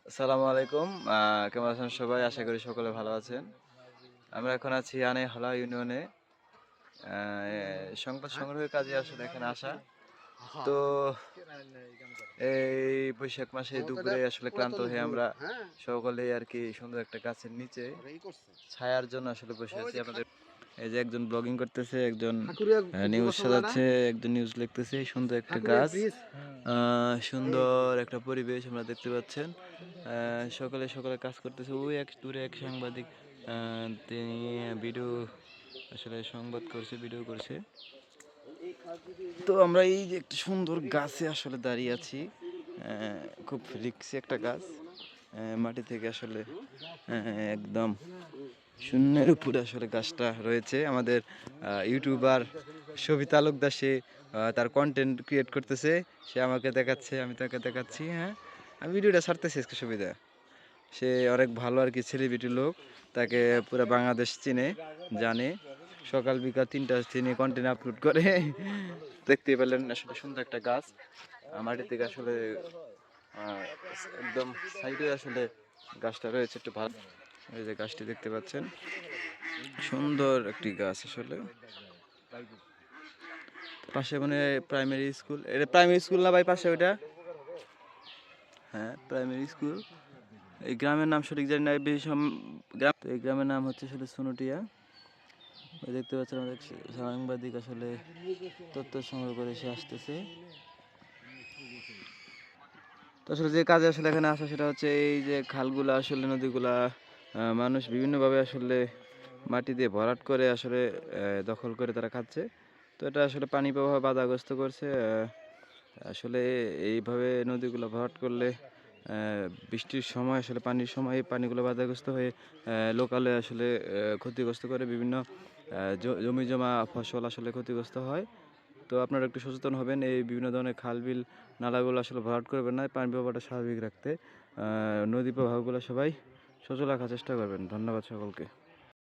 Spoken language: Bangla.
আসসালামু আলাইকুম। কেমন আছেন সবাই? আশা করি সকলে ভালো আছেন। আমরা এখন আছি হালা ইউনিয়নে। আ সংবাদ সংগ্রহের কাজে আসলে এখানে আসা। তো এই বৈশাখ মাসে দুপুরে আসলে ক্লান্ত হয়ে আমরা সকলেই আরকি সুন্দর একটা গাছের নিচে ছায়ার জন্য আসলে বসে আছি। এই যে একজন ব্লগিং করতেছে, একজন নিউজ সাজাচ্ছে, একজন নিউজ লিখতেছে। সুন্দর একটা গাছ, সুন্দর একটা পরিবেশ আমরা দেখতে পাচ্ছেন। সকলে কাজ করতেছে। ওই এক দূরে এক সাংবাদিক, তিনি ভিডিও আসলে সংবাদ করছে, ভিডিও করছে। তো আমরা এই যে একটা সুন্দর গাছে আসলে দাঁড়িয়ে আছি। খুব রিক্সি একটা গাছ, মাটি থেকে আসলে একদম শূন্যের উপরে আসলে গাছটা রয়েছে। আমাদের ইউটিউবার সবিতা তালুকদার, সে তার কন্টেন্ট ক্রিয়েট করতেছে। সে আমাকে দেখাচ্ছে, আমি তাকে দেখাচ্ছি। হ্যাঁ, আমি ভিডিওটা ছাড়তেছি আজকে। সুবিধা, সে অনেক ভালো আর কি, সেলিব্রিটি লোক। তাকে পুরো বাংলাদেশ চিনে, জানে। সকাল বিকাল 3টা তিনি কন্টেন্ট আপলোড করে। দেখতে পেলেন আসলে সুন্দর একটা গাছ, মাটি থেকে আসলে একদম সাইডে আসলে গাছটা রয়েছে। একটু ভালো, এই যে গাছটি দেখতে পাচ্ছেন, সুন্দর একটি গাছ আসলে। পাশে মানে প্রাইমারি স্কুল, এটা প্রাইমারি স্কুল না ভাই পাশে ওইটা? হ্যাঁ, প্রাইমারি স্কুল। এই গ্রামের নাম সঠিক জানি না, বেশি গ্রাম, এই গ্রামের নাম হচ্ছে আসলে সোনুটিয়া। ওই দেখতে পাচ্ছেন আমাদের সাংবাদিক আসলে তথ্য সংগ্রহ করে সে আসতেছে। তো আসলে যে কাজে আসলে এখানে আসা, সেটা হচ্ছে এই যে খালগুলা আসলে নদীগুলা মানুষ বিভিন্নভাবে আসলে মাটি দিয়ে ভরাট করে আসলে দখল করে তারা খাচ্ছে। তো এটা আসলে পানি প্রবাহ বাধাগ্রস্ত করছে। আসলে এইভাবে নদীগুলো ভরাট করলে বৃষ্টির সময় আসলে পানির সময় পানিগুলো বাধাগ্রস্ত হয়ে লোকালে আসলে ক্ষতিগ্রস্ত করে, বিভিন্ন জমি জমা ফসল আসলে ক্ষতিগ্রস্ত হয়। তো আপনারা একটু সচেতন হবেন, এই বিভিন্ন ধরনের খাল বিল নালাগুলো আসলে ভরাট করবেন না, পানি প্রবাহটা স্বাভাবিক রাখতে নদী প্রবাহগুলো সবাই সচল রাখার চেষ্টা করবেন। ধন্যবাদ সকলকে।